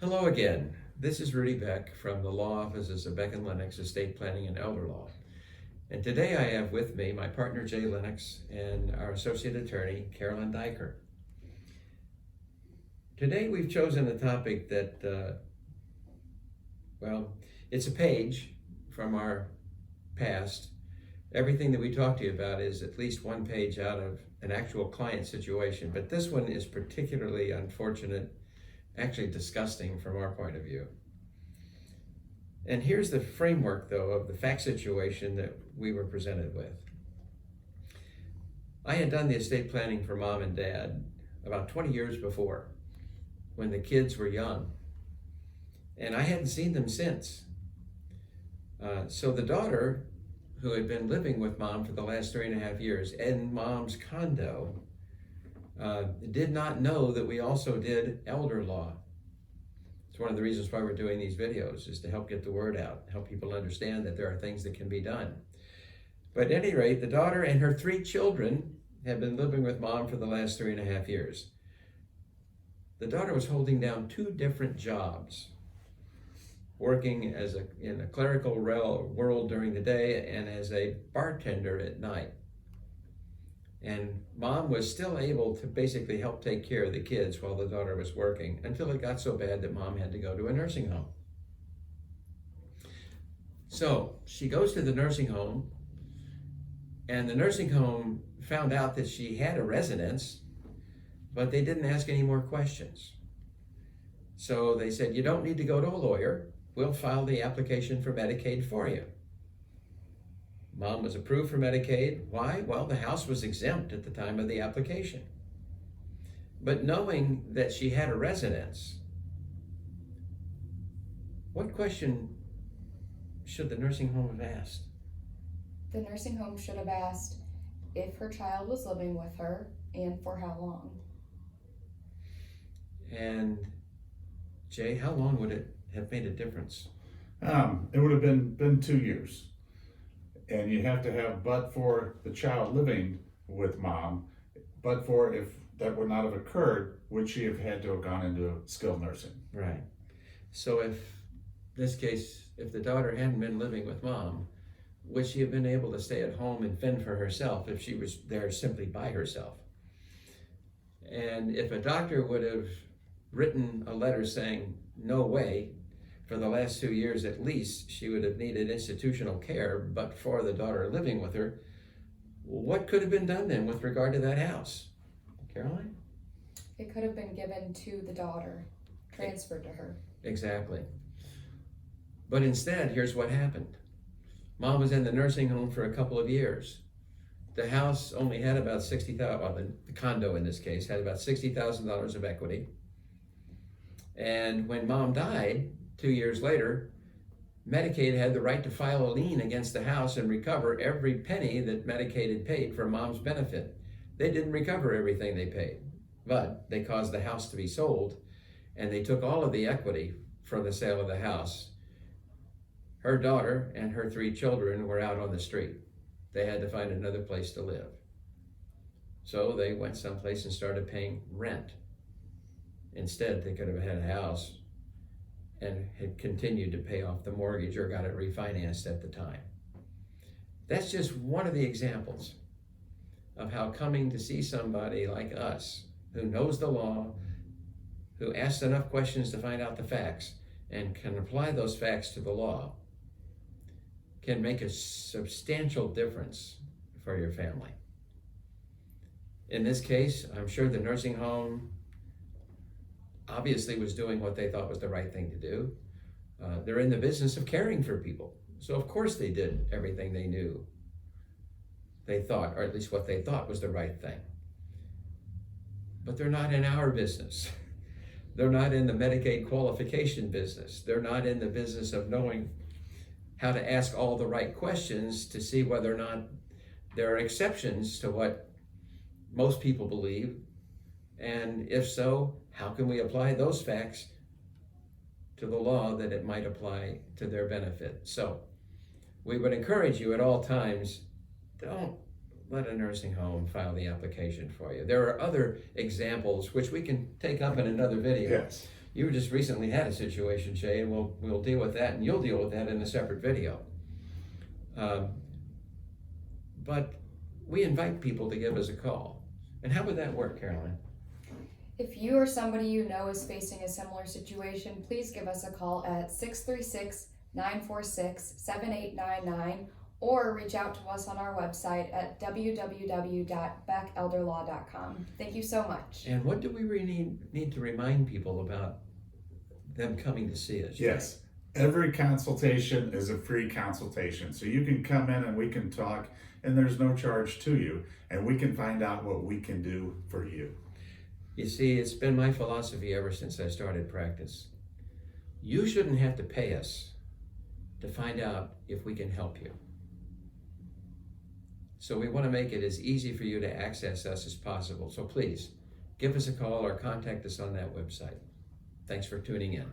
Hello again. This is Rudy Beck from the Law Offices of Beck and Lennox Estate Planning and Elder Law. And today I have with me my partner Jay Lennox and our Associate Attorney Carolyn Diker. Today we've chosen a topic that, it's a page from our past. Everything that we talk to you about is at least one page out of an actual client situation, but this one is particularly unfortunate, actually disgusting from our point of view. And here's the framework, though, of the fact situation that we were presented with. I had done the estate planning for mom and dad about 20 years before, when the kids were young, and I hadn't seen them since. So the daughter, who had been living with mom for the last 3.5 years in mom's condo, did not know that we also did elder law. It's one of the reasons why we're doing these videos, is to help get the word out, help people understand that there are things that can be done. But at any rate, the daughter and her 3 children have been living with mom for the last 3.5 years. The daughter was holding down 2 different jobs, working in a clerical world during the day and as a bartender at night. And mom was still able to basically help take care of the kids while the daughter was working, until it got so bad that mom had to go to a nursing home. So she goes to the nursing home, and the nursing home found out that she had a residence, but they didn't ask any more questions. So they said, you don't need to go to a lawyer. We'll file the application for Medicaid for you. Mom was approved for Medicaid. Why? Well, the house was exempt at the time of the application. But knowing that she had a residence, what question should the nursing home have asked? The nursing home should have asked if her child was living with her and for how long. And Jay, how long would it have made a difference? It would have been 2 years. And you have to have, but for the child living with mom, but for if that would not have occurred, would she have had to have gone into skilled nursing? Right. So if this case, if the daughter hadn't been living with mom, would she have been able to stay at home and fend for herself if she was there simply by herself? And if a doctor would have written a letter saying, no way, for the last 2 years at least, she would have needed institutional care, but for the daughter living with her, what could have been done then with regard to that house? Caroline? It could have been given to the daughter, transferred to her. Exactly. But instead, here's what happened. Mom was in the nursing home for a couple of years. The house only had about $60,000, well, the condo in this case had about $60,000 of equity. And when mom died, 2 years later, Medicaid had the right to file a lien against the house and recover every penny that Medicaid had paid for mom's benefit. They didn't recover everything they paid, but they caused the house to be sold, and they took all of the equity from the sale of the house. Her daughter and her 3 children were out on the street. They had to find another place to live. So they went someplace and started paying rent. Instead, they could have had a house and had continued to pay off the mortgage or got it refinanced at the time. That's just one of the examples of how coming to see somebody like us, who knows the law, who asks enough questions to find out the facts, and can apply those facts to the law, can make a substantial difference for your family. In this case, I'm sure the nursing home obviously was doing what they thought was the right thing to do. They're in the business of caring for people. So of course they did everything they knew they thought, or at least what they thought was the right thing. But they're not in our business. They're not in the Medicaid qualification business. They're not in the business of knowing how to ask all the right questions to see whether or not there are exceptions to what most people believe. And if so, how can we apply those facts to the law that it might apply to their benefit? So we would encourage you at all times, don't let a nursing home file the application for you. There are other examples which we can take up in another video. Yes. You just recently had a situation, Shay, and we'll deal with that, and you'll deal with that in a separate video. But we invite people to give us a call. And how would that work, Caroline? If you or somebody you know is facing a similar situation, please give us a call at 636-946-7899 or reach out to us on our website at www.beckelderlaw.com. Thank you so much. And what do we really need to remind people about them coming to see us? Yes. Every consultation is a free consultation. So you can come in and we can talk, and there's no charge to you, and we can find out what we can do for you. You see, it's been my philosophy ever since I started practice. You shouldn't have to pay us to find out if we can help you. So we want to make it as easy for you to access us as possible. So please, give us a call or contact us on that website. Thanks for tuning in.